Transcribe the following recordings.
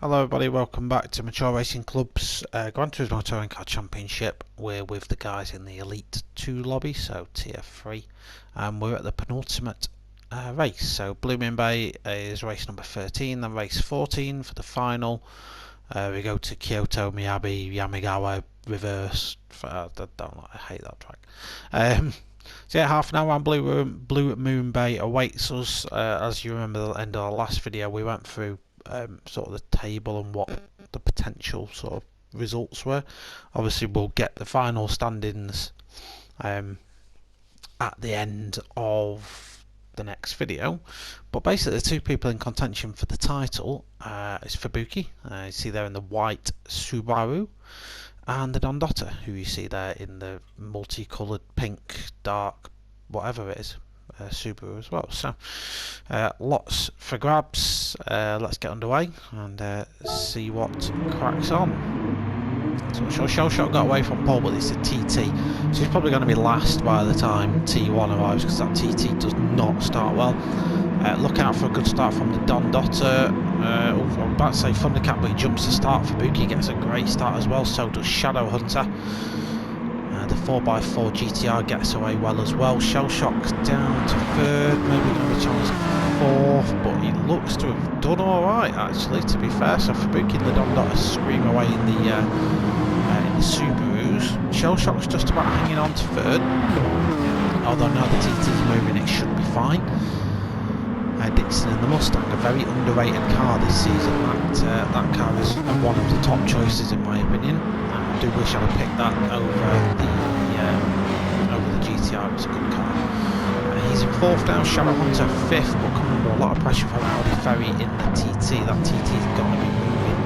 Hello everybody, welcome back to Mature Racing Club's Gran Turismo Touring Car Championship. We're with the guys in the Elite 2 lobby, so Tier 3, and we're at the penultimate race. So Blue Moon Bay is race number 13, then race 14 for the final. We go to Kyoto, Miyabi, Yamigawa, reverse. I hate that track. So yeah, half an hour on Blue Moon Bay awaits us. As you remember, the end of our last video, we went through sort of the table and what the potential sort of results were. Obviously we'll get the final standings at the end of the next video, but basically the two people in contention for the title is Fubuki, you see there in the white Subaru, and the Dondotta, who you see there in the multicoloured pink, dark, whatever it is, Subaru as well. So lots for grabs. Let's get underway and see what cracks on. So Shellshot got away from pole, but it's a TT, so he's probably going to be last by the time T1 arrives, because that TT does not start well. Look out for a good start from the Dondotta. I'm about to say Thundercat, but he jumps to start. Fubuki gets a great start as well, so does Shadowhunter. The 4x4 GTR gets away well as well. Shellshock's down to third, maybe going to be challenged fourth, but he looks to have done alright actually, to be fair. So Fubuki and the Dondotta scream away in the Subarus. Shellshock's just about hanging on to third, although now the TT's moving, it should be fine. Dixon and the Mustang, a very underrated car this season. That car is one of the top choices in my opinion. I do wish I would pick that over the GTR. It's a good car. He's in fourth now, Shadowhunter fifth, but coming under a lot of pressure from Audi Ferry in the TT. That TT's going to be moving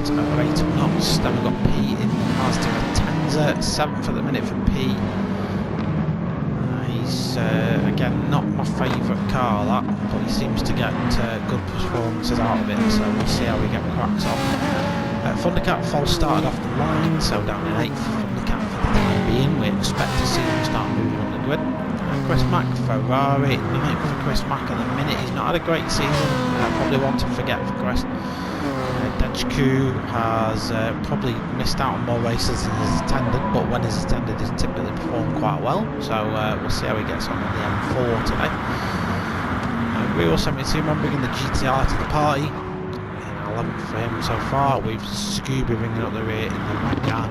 at a rate of knots. Then we've got P in the Mazda Tenza, seventh at the minute for P. He's again not my favourite car, that, but he seems to get good performances out of it, so we'll see how we get cracks on. Thundercat false started off the line, so down in 8th for Thundercat for the time being. We expect to see him start moving on the grid. Chris Mack, Ferrari, 9th for Chris Mack at the minute. He's not had a great season, probably one to forget for Chris. Dejku has probably missed out on more races than he's attended, but when he's attended he's typically performed quite well, so we'll see how he gets on the M4 today. Real 72 man bringing the GTR to the party, 11th for him so far, with Scooby bringing up the rear in the Magan.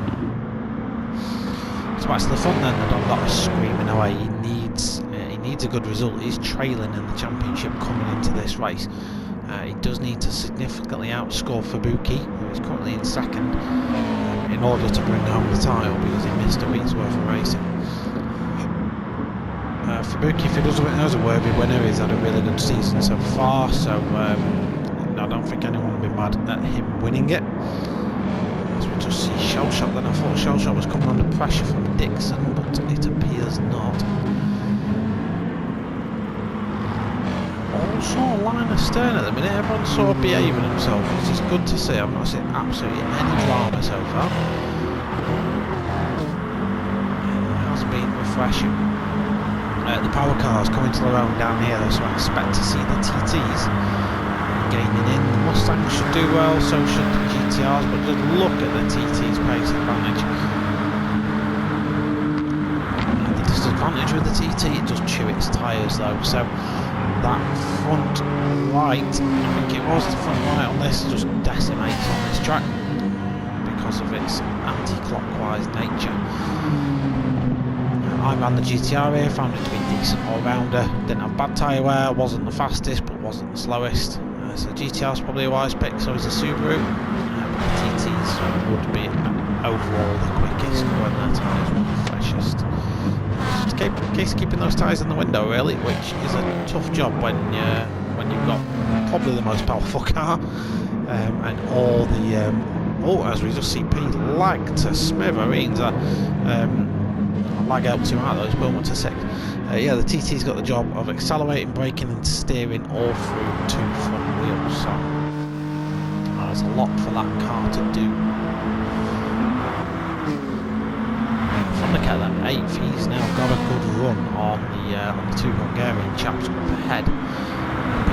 So back to the front then, the Dondotta screaming away. He needs a good result. He's trailing in the championship coming into this race. He does need to significantly outscore Fubuki, who is currently in second, in order to bring home the title, because he missed a week's worth of racing. Fubuki, if he does win, is a worthy winner. He's had a really good season so far, so I don't think anyone will be mad at him winning it. As we just see Shellshot, then I thought Shellshot was coming under pressure from Dixon, but it appears not. Sort of line astern at the minute, everyone's sort of behaving themselves, which is good to see. I've not seen absolutely any drama so far. It has been refreshing. The power cars coming to their own down here, so I expect to see the TTs gaining in. The Mustang should do well, so should the GTRs, but just look at the TT's pace advantage. The disadvantage with the TT, it does chew its tyres though, so that front right, I think it was the front right on this, just decimates on this track because of its anti-clockwise nature. I ran the GTR here, found it to be a decent all-rounder, didn't have bad tyre wear, wasn't the fastest but wasn't the slowest, so GTR's probably a wise pick, so is a Subaru, but the TTs would be overall the quickest when their tyres were the freshest. Case keeping those tyres in the window really, which is a tough job when you've got probably the most powerful car, and all the as we just see P lag to smithereens. Lag helps him out though, he's pulling 1 to 6. Yeah, the TT's got the job of accelerating, braking and steering all through 2 front wheels, so there's a lot for that car to do. Thundercat at 8th, he's now got a good run on the 2 Hungarian chaps up ahead.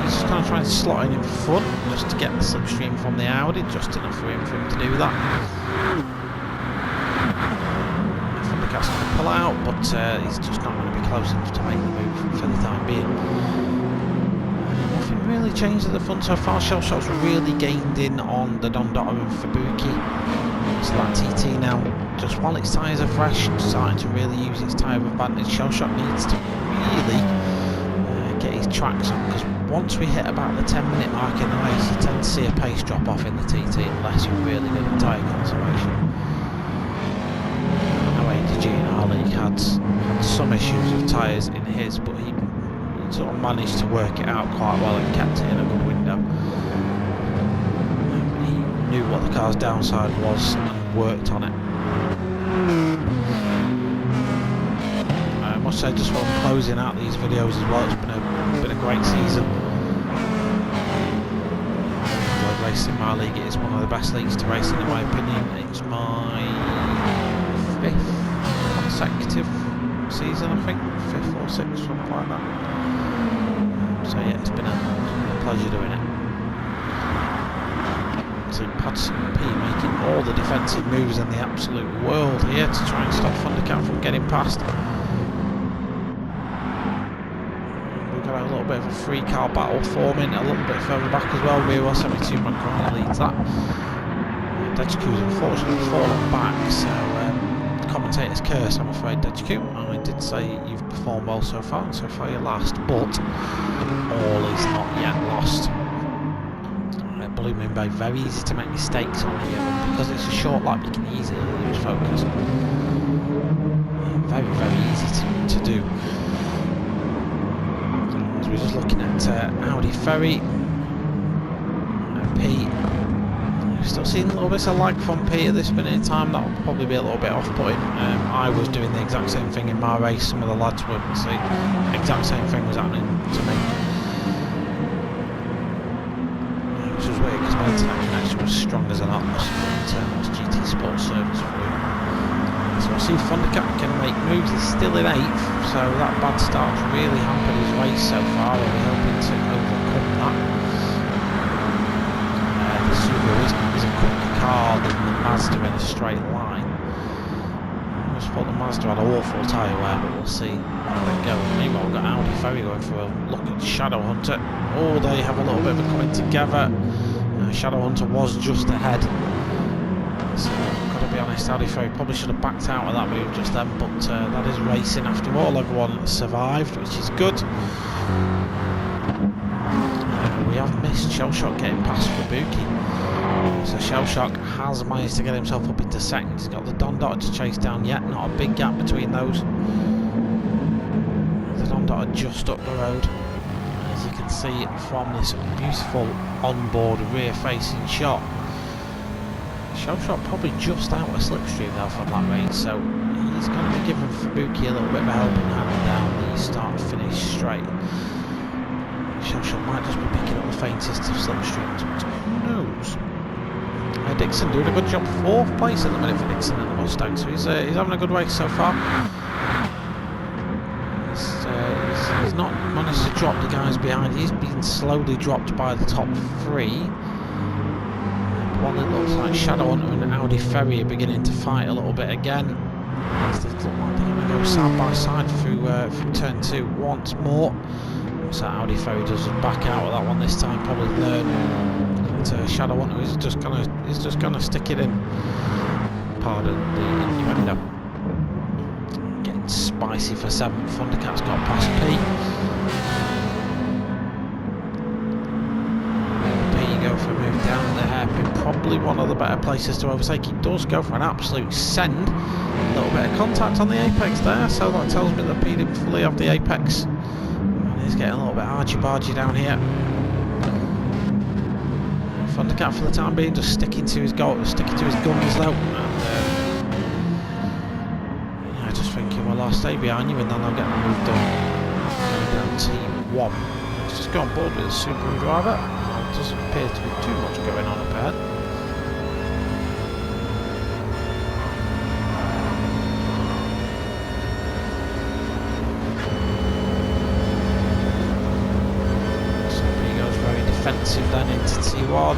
He's going to try and slot in front just to get the slipstream from the Audi, just enough room for him to do that. Thundercat's going to pull out, but he's just not going to be close enough to make the move for the time being. Nothing really changed at the front so far. Shellshock's really gained in on the Dondotto and Fubuki. So that TT now, just while its tyres are fresh, starting to really use its tyre advantage. Shellshock needs to really get his tracks on, because once we hit about the 10-minute mark in the race, you tend to see a pace drop off in the TT unless you're really good at tyre conservation. Adey G in our league had some issues with tyres in his, but he sort of managed to work it out quite well and kept it in a good window. He knew what the car's downside was and worked on it. I must say, just while I'm closing out these videos as well, it's been a great season. I've raced in my league. It is one of the best leagues to race in my opinion. It's my 5th consecutive season, I think, 5th or 6th, something like that. So yeah, it's been a pleasure doing it. So Patson P making all the defensive moves in the absolute world here to try and stop Thundercat from getting past. We've got a little bit of a free car battle forming a little bit further back as well. Rear 72 man currently leads that. Dejicu's unfortunately fallen back, so commentator's curse, I'm afraid, Dejicu. I did say you've performed well so far, and so far you're last, but all is not yet lost. Blue Moon Bay, very easy to make mistakes on here, and because it's a short lap you can easily lose focus. Very, very easy to do. So we're just looking at Audi Ferry, P. Still seeing a little bit of lag from P at this minute in time. That will probably be a little bit off-putting. I was doing the exact same thing in my race. Some of the lads would say the exact same thing was happening to me. Which was weird because my internet connection was strong as an atlas, but that's GT Sports service for you. So I see Thundercat can make moves. He's still in 8th, so that bad start's really hampered his race so far. We're hoping to overcome that. The Subaru is a quicker car than the Mazda in a straight line. I just thought the Mazda had an awful tyre wear, but we'll see how they go. Meanwhile, we've got Audi Ferry going for a look at Shadowhunter. Oh, they have a little bit of a coming together. Shadowhunter was just ahead. So, I've got to be honest, Audi Ferry probably should have backed out of that move just then, but that is racing after all. Everyone survived, which is good. We have missed Shellshock getting past Fubuki. So Shellshock has managed to get himself up into 2nd. He's got the Dondotto to chase down yet, not a big gap between those. The Dondotto just up the road. As you can see from this beautiful onboard rear facing shot. Shellshock probably just out of slipstream though from that range, so he's going to be giving Fubuki a little bit of a helping hand down the start finish straight. Shellshock might just be picking up the faintest of slipstreams, but who knows? Dixon doing a good job, 4th place at the minute for Dixon in the Mustang, so he's having a good race so far. He's not managed to drop the guys behind. He's been slowly dropped by the top 3. One that looks like Shadowhunter and Audi Ferry are beginning to fight a little bit again. They look like they're going to go side by side through turn 2 once more. So Audi Ferry does back out of that one this time, probably learn that Shadowhunter is just gonna stick it in. Pardon the innuendo. Getting spicy for 7th. Thundercat's got past P. P go for a move down the hairpin, probably one of the better places to overtake. He does go for an absolute send. A little bit of contact on the apex there, so that tells me that P didn't fully have the apex. He's getting a little bit argy-bargy down here. Thundercat for the time being just sticking to his guns though. And I just thinking, well, I'll stay behind you and then I'll get the move done. Going down T1. Let's just go on board with the Subaru driver. There doesn't appear to be too much going on up ahead. defensive then into T1.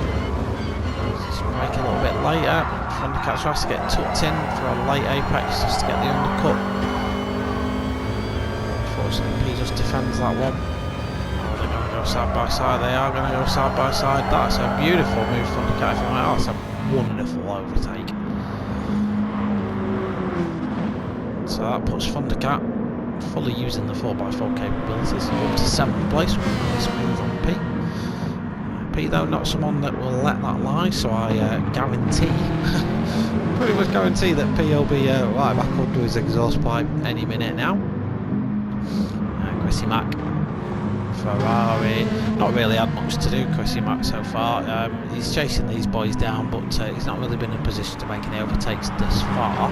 Just break a little bit later. Thundercat has to get tucked in for a late apex just to get the undercut. Unfortunately, P just defends that one. Oh, they're going to go side by side. They are going to go side by side. That's a beautiful move, Thundercat. That's a wonderful overtake. So that puts Thundercat fully using the 4x4 capabilities up to 7th place with a nice move on P. P though not someone that will let that lie, so I guarantee, pretty much guarantee that P will be right back under his exhaust pipe any minute now. Chrissy Mack, Ferrari, not really had much to do, Chrissy Mack so far. He's chasing these boys down, but he's not really been in a position to make any overtakes thus far.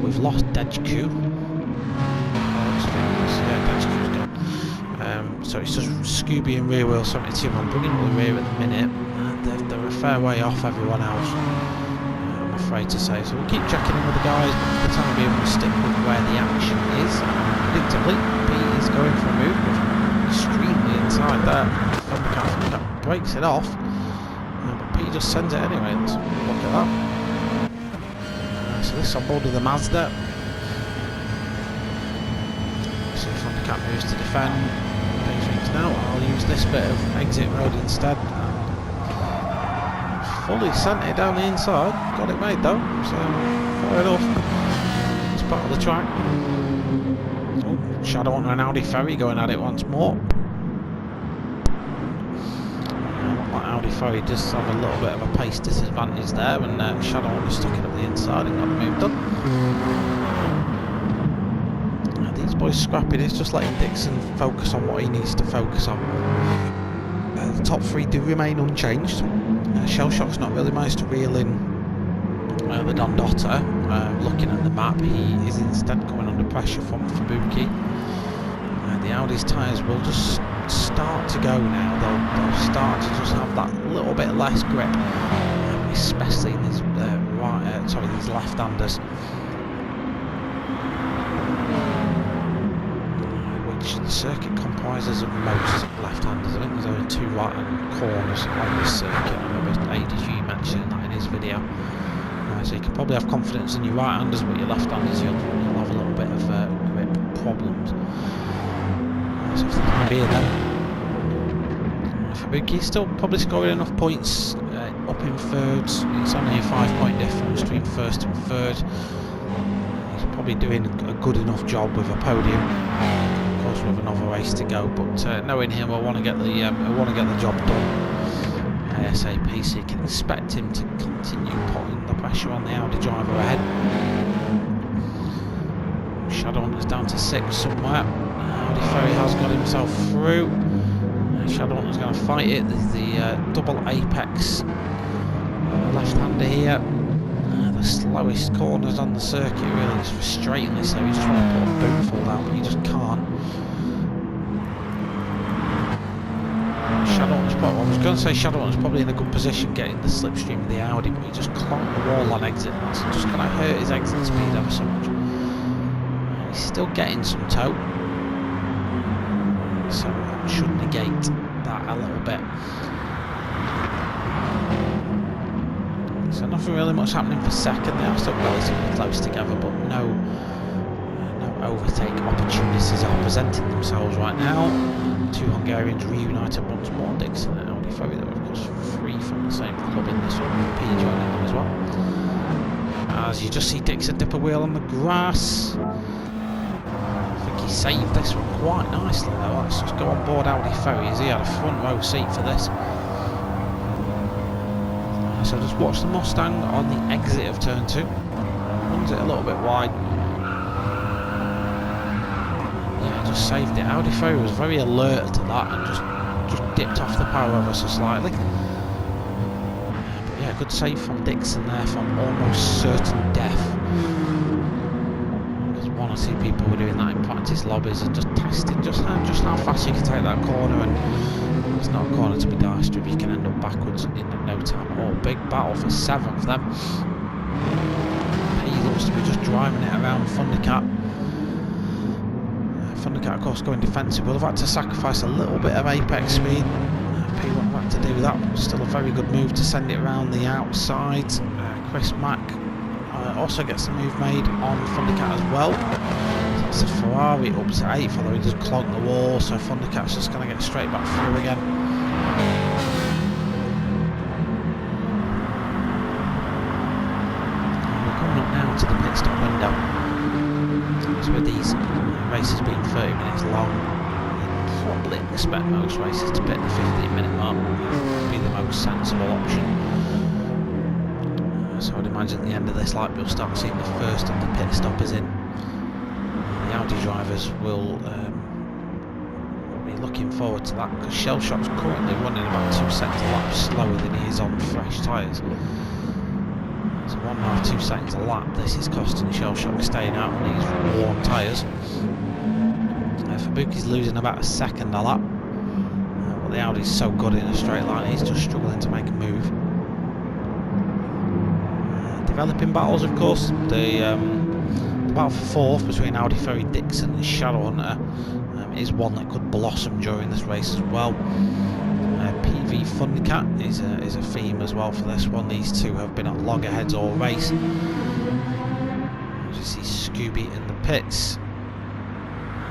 We've lost Adey G. So it's just Scooby and Rear Wheel 72 man bringing the rear at the minute. They're a fair way off everyone else, I'm afraid to say. So we'll keep checking in with the guys, but for the time being we'll stick with where the action is. Predictably, P is going for a move, extremely inside there. Thundercat breaks it off, but P just sends it anyway. Let's look at that. So this on board with the Mazda. So Thundercat moves to defend. Now I'll use this bit of exit road instead. Fully sent it down the inside. Got it made though, so fair enough. It's part of the track. Oh, Shadowhunter and Adey Ferry going at it once more. That Adey Ferry does have a little bit of a pace disadvantage there, and Shadowhunter stuck it up the inside and got the move done. These boys scrapping, it's just letting Dixon focus on what he needs to focus on. The top three do remain unchanged. Shellshock's not really managed to reel in the Don Dotter. Looking at the map, he is instead coming under pressure from Fubuki. The Audi's tyres will just start to go now. They'll start to just have that little bit less grip, especially in these these left-handers. The circuit comprises of most left-handers. I think there's only 2 right-hand corners on this circuit. I remember Adey G mentioning that in his video. So you can probably have confidence in your right-handers, but your left-handers you'll have a little bit of grip problems. So if they can be then, Fubuki's still probably scoring enough points up in thirds. It's only a 5-point difference between first and third. He's probably doing a good enough job with a podium. With another race to go, but knowing him, I want to get the job done ASAP. So you can expect him to continue putting the pressure on the Audi driver ahead. Shadowhunter's down to 6 somewhere. Adey Ferry has got himself through. Shadowhunter's going to fight it. There's the double apex left-hander here. The slowest corners on the circuit, really. It's frustratingly so. You just want to put a bootful down, but you just can't. Shadowhunter's I was going to say Shadowhunter's probably in a good position getting the slipstream of the Audi, but he just clonked the wall on exit. That's just going to hurt his exit speed ever so much. He's still getting some toe, so that should negate that a little bit. So nothing really much happening for second. They are still relatively close together, but no overtake opportunities are presenting themselves right now. 2 Hungarians reunited once more. Dixon and Adey Ferry, that were of course 3 from the same club in this one. P joining them as well. As you just see Dixon dip a wheel on the grass. I think he saved this one quite nicely though. Let's just go on board Adey Ferry as he had a front row seat for this. So just watch the Mustang on the exit of turn 2. Runs it a little bit wide. Yeah, just saved it. Adey Ferry was very alert to that and just dipped off the power ever so slightly. But yeah, good save from Dixon there from almost certain death. Because 1 or 2 people were doing that in practice lobbies and just testing just how fast you can take that corner, and it's not a corner to be dashed if you can end up backwards in no time at all. Big battle for 7th then. He looks to be just driving it around Thundercat. Thundercat of course going defensive. We'll have had to sacrifice a little bit of apex speed. P went back to do that. Still a very good move to send it around the outside. Chris Mack also gets the move made on Thundercat as well. So that's a Ferrari up to 8th, although he does clog the wall, so Thundercat's just going to get straight back through again. We're coming up now to the pit stop window. So with these races being 30 minutes long, you'd probably expect most races to pit the 15-minute mark. Would be the most sensible option. So I'd imagine at the end of this lap you'll start seeing the first of the pit stoppers in. The Audi drivers will be looking forward to that, because Shellshock's currently running about 2 seconds a lap slower than he is on fresh tyres. So 1.5 to 2 seconds a lap. This is costing Shellshock staying out on these warm tyres. Fabuki's losing about a second a lap. But the Audi's so good in a straight line, he's just struggling to make a move. Developing battles, of course. The battle for 4th between Audi Ferry Dixon and Shadowhunter is one that could blossom during this race as well. PV Thundercat is a theme as well for this one. These two have been at loggerheads all race. As you see Scooby in the pits.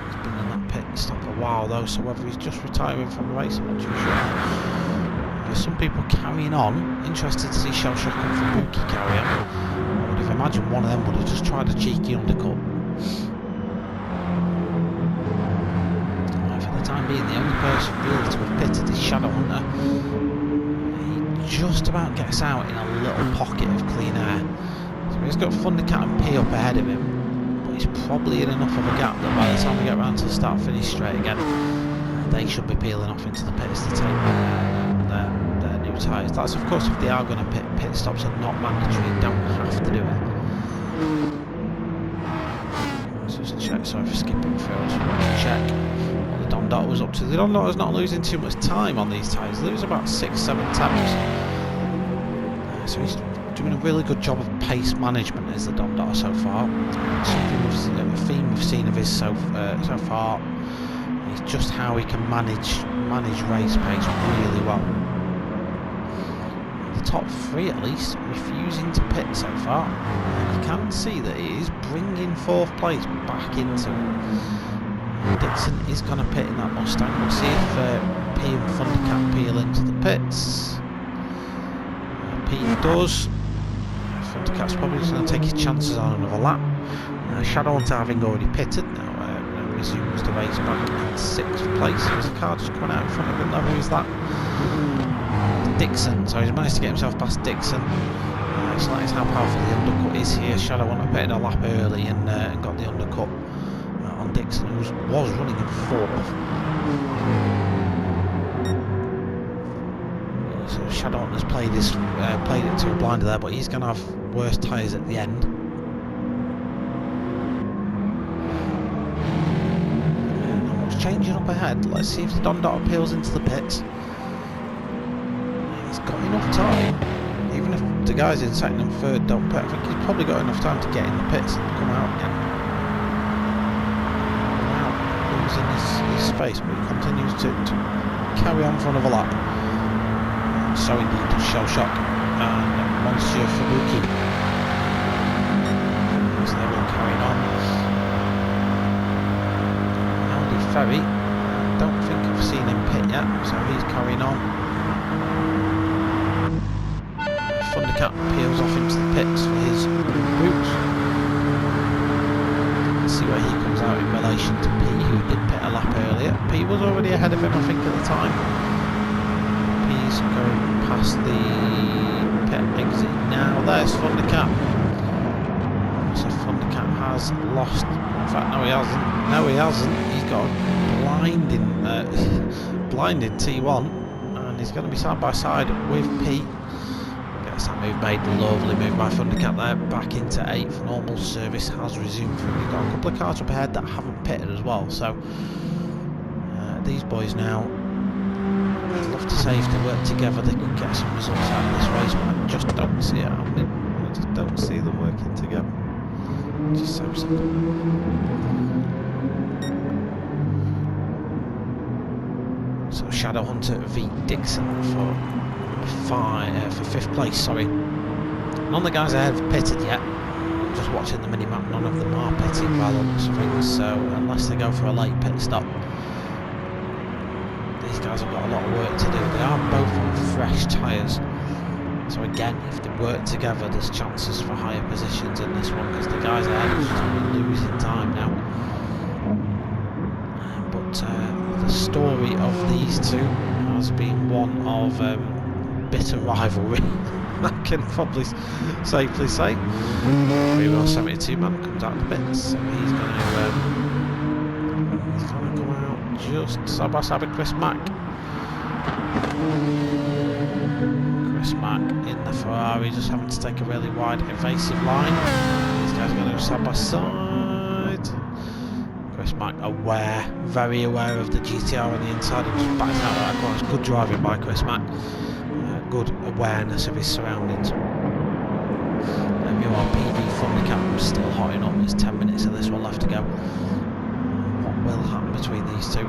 He's been in that pit stop a while though, so whether he's just retiring from the race, I'm not too sure. There's some people carrying on. Interested to see Shellshock and Fabuki carry on. I would have imagined one of them would have just tried a cheeky undercut. For the time being, the only person really to have pitted is Shadowhunter. He just about gets out in a little pocket of clean air. So he's got Thundercat and P up ahead of him, but he's probably in enough of a gap that by the time we get around to the start-finish straight again, they should be peeling off into the pits to take their new tyres. That's of course if they are going to pit stops are not mandatory, you don't have to do it. Let's just check, sorry for skipping through, I just want to check what the Don Dot was up to. The Don Dot is not losing too much time on these tyres, they lose about 6-7 taps. So he's doing a really good job of pace management as the Don Dot so far. Something a theme we've seen of his so far. It's just how he can manage race pace really well. The top 3 at least refusing to pit so far. You can see that it is bringing 4th place back into it. Dixon is going to pit in that Mustang. We'll see if P and Thundercat peel into the pits. P does. Thundercat's probably just going to take his chances on another lap. Shadowhunter having already pitted now. Resumes the race back in 6th place. There's a car just coming out in front of him. Who is that? Dixon. So he's managed to get himself past Dixon. So that is how powerful the undercut is here. Shadowhunter pitted a lap early and got the undercut on Dixon, who was running in 4th. So Shadowhunter's played it to a blinder there, but he's going to have worse tyres at the end. Changing up ahead. Let's see if the Don Dot appeals into the pits. He's got enough time, even if the guys in 2nd and 3rd don't pit. I think he's probably got enough time to get in the pits and come out again. Now losing his space, but he continues to carry on for another lap. So indeed does Shellshock and Monsieur Fabuki. So they will carry on. Ferry, don't think I've seen him pit yet, so he's carrying on. Thundercat peels off into the pits for his boots. Let's see where he comes out in relation to P, who did pit a lap earlier. P was already ahead of him, I think, at the time. P's going past the pit exit now. There's Thundercat. So Thundercat has lost. In fact, no he hasn't. No he hasn't. He's got a blinding T1, and he's going to be side by side with P. Gets that move made. Lovely move by Thundercat there. Back into 8th. Normal service has resumed for him. He's got a couple of cars up ahead that haven't pitted as well. So these boys now, I'd love to say if they work together they could get some results out of this race, but I just don't see it happening. I just don't see them working together. Just so simple. So Shadowhunter v Dixon for 5th place. Sorry, none of the guys ahead have pitted yet. I'm just watching the mini-map, none of them are pitting by the looks of things, so unless they go for a late pit stop, these guys have got a lot of work to do. They are both on fresh tyres, so again, if they work together, there's chances for higher positions in this one, because the guys ahead are just losing time now. But the story of these two has been one of bitter rivalry. I can probably safely say. 372 man comes out of the bits, so he's going to come out just side by side with Chris Mack. Chris Mack in the Ferrari, just having to take a really wide evasive line. These guys are going to go side by side. Chris Mack aware, very aware of the GTR on the inside and just backs out that corner. It's good driving by Chris Mack. Good awareness of his surroundings. MRPD Thundercat still hotting up. There's 10 minutes of this one left to go. What will happen between these two?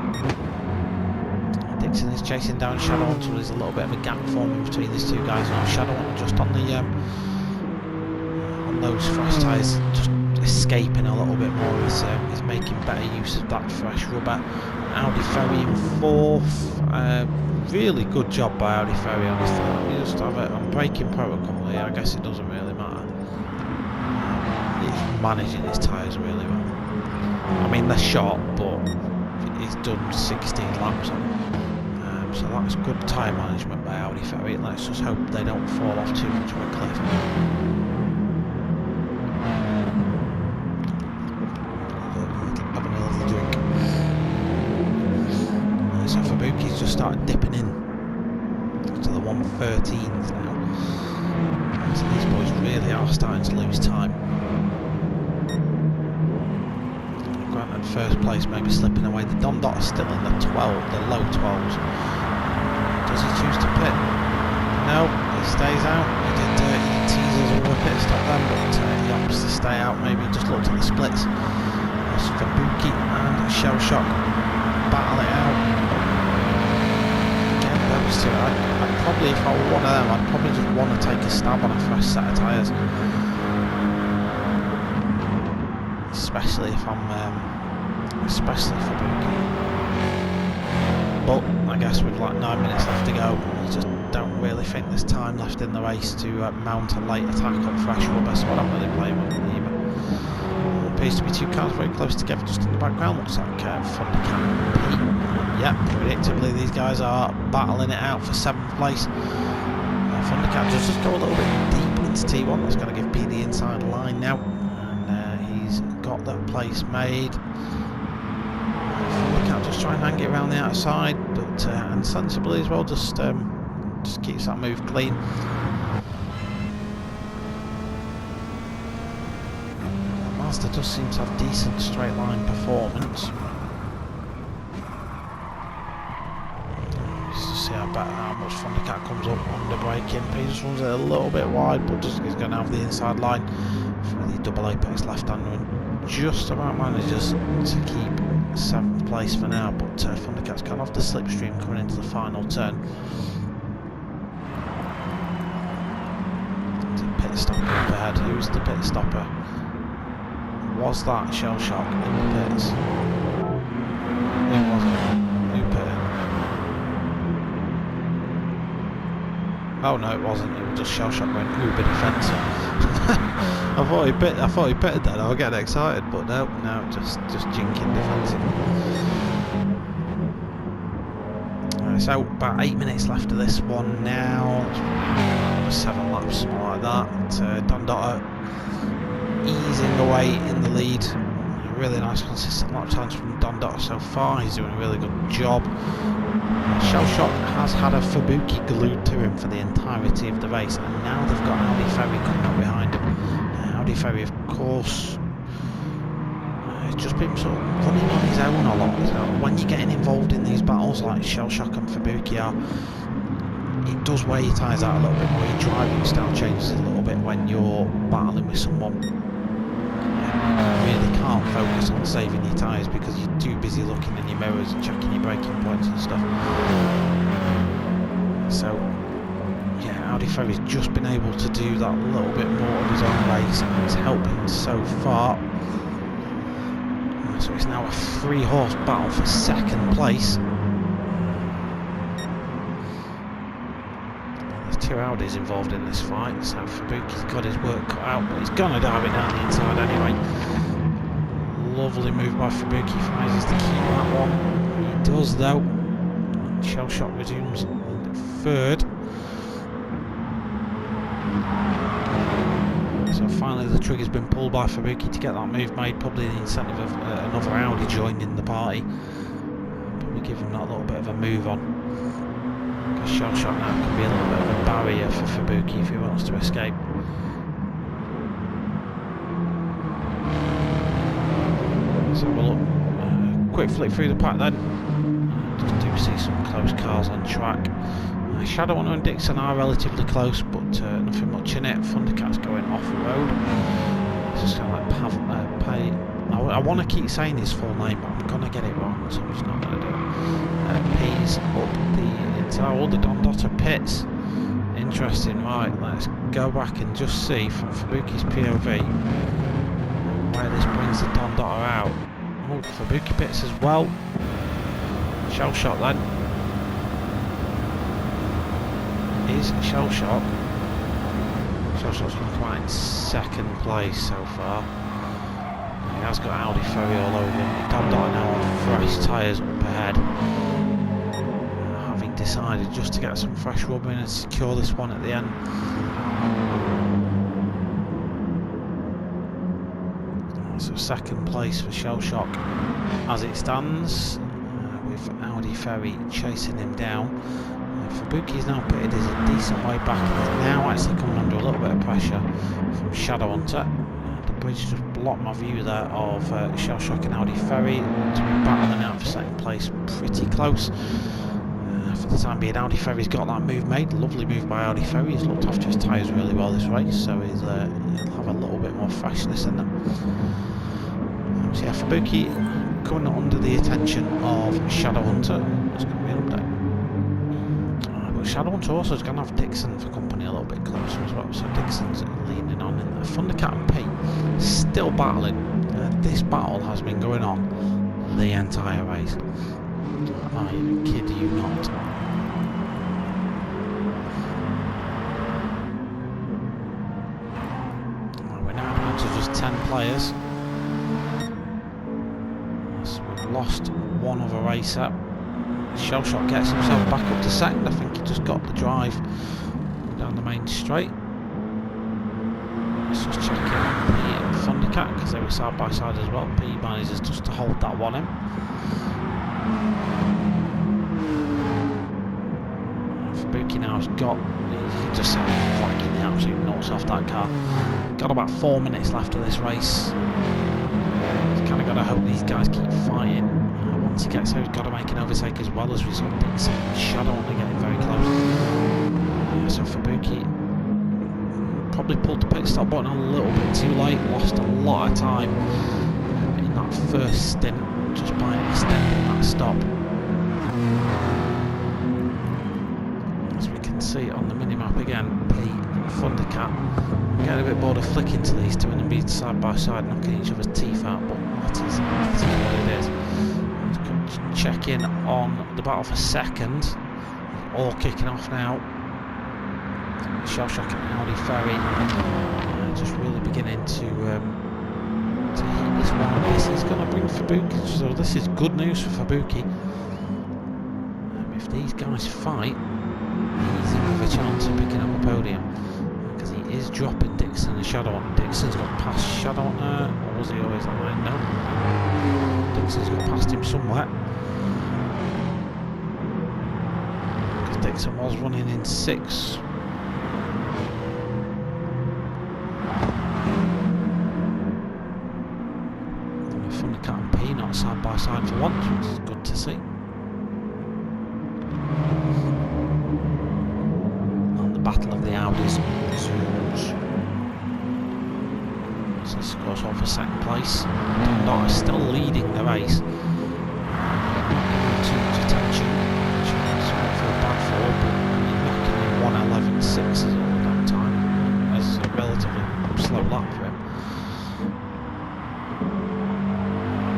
Dixon is chasing down Shadowhunter. There's a little bit of a gap forming between these two guys now. Shadowhunter just on the on those fresh tyres, just escaping a little bit more. He's making better use of that fresh rubber. Audi Ferry in 4th. Really good job by Audi Ferry on his third. We just have it on braking protocol here. I guess it doesn't really matter. He's managing his tyres really well. I mean, they're short, but he's done 16 laps on them. So that's good tyre management by Audi Ferry. Let's just hope they don't fall off too much of a cliff. Having a lovely drink. So Fabuki's just started dipping in to the 113s now. So these boys really are starting to lose time. Granted, first place maybe slipping away. The Don Dot is still in the low 12s. Does he choose to pit? No, he stays out. He teases all the pit stop then, but he opts to stay out. Maybe just looked at the splits. There's Fabuki and Shell Shock battle it out. I'd probably, if I were one of them, I'd probably just want to take a stab on a fresh set of tyres. Especially if I'm, especially for Fabuki. But I guess with like 9 minutes left to go, I just don't really think there's time left in the race to mount a late attack on fresh rubber, so I don't really blame him either. Appears to be two cars very close together just in the background. Looks like Thundercat and Pete. Yep, predictably these guys are battling it out for 7th place. Thundercat does just go a little bit deep into T1. That's going to give Pete the inside line now. And he's got that place made. Thundercat just try and hang it around the outside, but and sensibly as well, just keeps that move clean. Mazda does seem to have decent straight line performance. How much Thundercat comes up under braking. He just runs it a little bit wide, but he's going to have the inside line for the double apex left-hander and just about manages to keep 7th place for now. But Thundercat's gone off the slipstream coming into the final turn. There's a pit stopper up ahead. Who's the pit stopper? Was that Shell Shock in the pits? Who was it? Who pitted? Oh no, it wasn't. It was just Shell Shock going uber defensive. I thought he pitted then. I was getting excited, but no, just jinking defensive. So about 8 minutes left of this one now. 7 laps, something like that. Don Dotter easing away in the lead. Really nice consistent lap times from Don Dotter so far. He's doing a really good job. Shell Shock has had a Fabuki glued to him for the entirety of the race, and now they've got Audi Ferry coming up behind him. Audi Ferry, of course, has just been sort of running on his own a lot. So when you're getting involved in these battles like Shell Shock and Fabuki are, it does wear your tyres out a little bit more. Your driving style changes a little bit when you're battling with someone. You really can't focus on saving your tyres because you're too busy busy looking in your mirrors and checking your braking points and stuff. So yeah, Adey Ferry's just been able to do that little bit more of his own race, and it's helped him so far. So it's now a 3-horse battle for second place. There's 2 Audis involved in this fight, so Fabuki's got his work cut out, but he's gonna dive it down the inside anyway. Lovely move by Fabuki, if he manages to keep that one. He does though. Shell Shock resumes in third. So finally the trigger's been pulled by Fabuki to get that move made, probably the incentive of another Audi joining the party. Probably give him that little bit of a move on. Because Shell Shock now can be a little bit of a barrier for Fabuki if he wants to escape. So we'll look, quick flick through the pack then. Just do see some close cars on track. Shadowhunter and Dixon are relatively close, but nothing much in it. Thundercat's going off the road. It's just kind of like I want to keep saying his full name, but I'm gonna get it wrong, so I'm just not gonna do it. P's up the inside all the Don Dotter pits. Interesting, right? Let's go back and just see from Fabuki's POV where this brings the Don Dotter out. Oh, Fabuki pits as well. Shell Shock then. Is Shell Shock. Shell Shock's going to come out in second place so far. He has got Adey Ferry all over him. Don Dotter now on fresh tyres up ahead. Having decided just to get some fresh rubber in and secure this one at the end. So second place for Shell Shock as it stands, with Adey Ferry chasing him down. Fabuki's now pitted is a decent way back, and is now actually coming under a little bit of pressure from Shadowhunter. The bridge just blocked my view there of Shell Shock and Adey Ferry to be battling out for second place, pretty close. For the time being, Adey Ferry's got that move made. Lovely move by Adey Ferry. He's looked after his tyres really well this race, so he'll have a little bit more freshness in them. So yeah, Fabuki coming under the attention of Shadowhunter. That's going to be an update. But Shadowhunter also is going to have Dixon for company a little bit closer as well. So Dixon's leaning on in there. Thundercat and Pete still battling. This battle has been going on the entire race. I kid you not. We're now down to just 10 players. So we've lost one other racer. Shell Shock gets himself back up to second. I think he just got the drive down the main straight. Let's just check in on the Thundercat because they were side by side as well. P manages just to hold that one in. Fabuki now has got, he's just flanking the absolute nuts off that car. Got about 4 minutes left of this race. He's kind of got to hope these guys keep fighting. Once he gets there, he's got to make an overtake as well, as we saw Dixon and Shadowhunter getting very close. So Fabuki probably pulled the pit stop button a little bit too late, lost a lot of time in that first stint just by extending that stop. As we can see on the minimap again, Pete and Thundercat getting a bit bored of flicking to these two and being side by side, knocking each other's teeth out, but that is what it is. Check in on the battle for second. All kicking off now. Shell Shock and Adey Ferry just really beginning to heat this one. This is going to bring Fabuki, so this is good news for Fabuki. If these guys fight, he's in with a chance of picking up a podium, because he is dropping Dixon and Shadowhunter. Dixon's got past Shadowhunter, or was he always that way? No. Dixon's got past him somewhere. Because Dixon was running in 6. Thundercat and P not side by side for once, which is good to see. And the battle of the Audis resumes. So this goes on for second place. Don Dotter still leading the race. 6 that time. That's a relatively slow lap for him.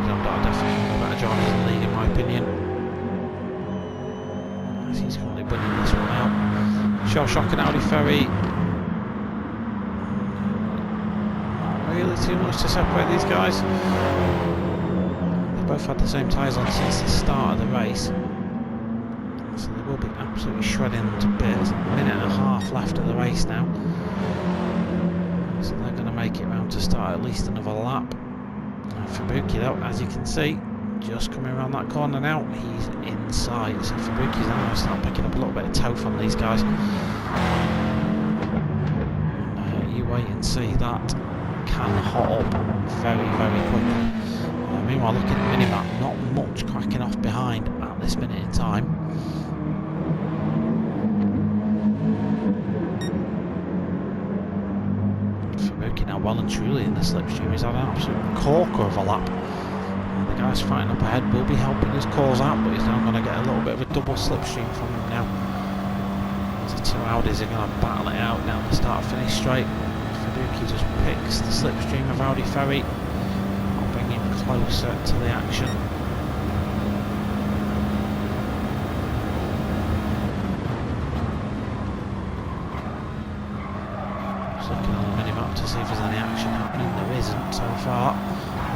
Dondar definitely one of the better drivers in the league in my opinion. As he's currently winning this one out. Shell Shock and Audi Ferry. Not really too much to separate these guys. They've both had the same tyres on since the start of the race. So they will be absolutely shredding them to bits. A minute and a half left of the race now. So they're going to make it round to start at least another lap. And Fabuki though, as you can see, just coming around that corner now, he's inside. So Fabuki's now going to start picking up a little bit of tow from these guys. And, you wait and see, that can hot up very, very quickly. Meanwhile, looking at the minimap, not much cracking off behind at this minute in time. Fabuki now well and truly in the slipstream. He's had an absolute corker of a lap. The guys fighting up ahead will be helping his cause out, but he's now going to get a little bit of a double slipstream from him now. The two Audis are going to battle it out down the start-finish straight. Fabuki just picks the slipstream of Audi Ferry. I'll bring him closer to the action. Just looking on the minimap to see if there's any action happening. There isn't so far.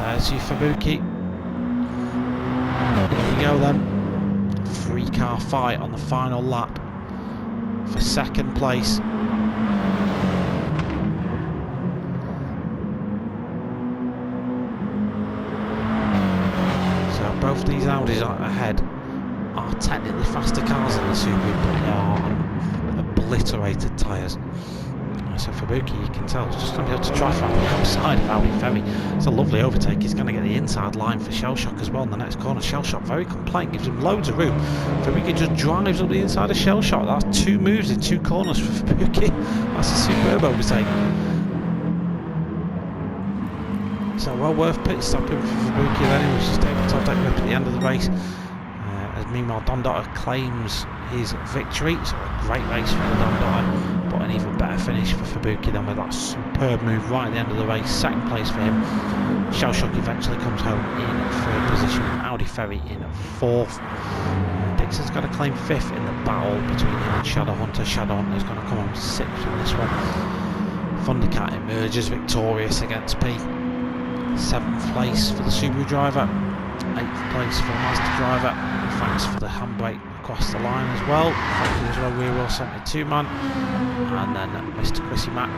There's your Fabuki. Here we go then. 3-car fight on the final lap for second place. So both these Audis ahead are technically faster cars than the Subaru, but they are on obliterated tyres. So Fabuki, you can tell, is just going to be able to drive around the outside of Audi Ferry. It's a lovely overtake. He's going to get the inside line for Shell Shock as well in the next corner. Shell Shock very compliant, gives him loads of room. Fabuki just drives up the inside of Shell Shock. That's 2 moves in 2 corners for Fabuki. That's a superb overtake. So well worth pit stopping for Fabuki then. He was just able to take him up at the end of the race. As meanwhile Dondar claims his victory. So a great race for Dondar. But an even better finish for Fabuki then with that superb move right at the end of the race. Second place for him. Shell Shock eventually comes home in 3rd position. Audi Ferry in 4th. Dixon's got to claim 5th in the battle between him and Shadowhunter. Shadowhunter's going to come home 6th in this one. Thundercat emerges victorious against P. 7th place for the Subaru driver. 8th place for the Mazda driver. Thanks for the handbrake across the line as well. Thank you as well, Rear Wheel 72 man. And then Mr. Chrissy Mack.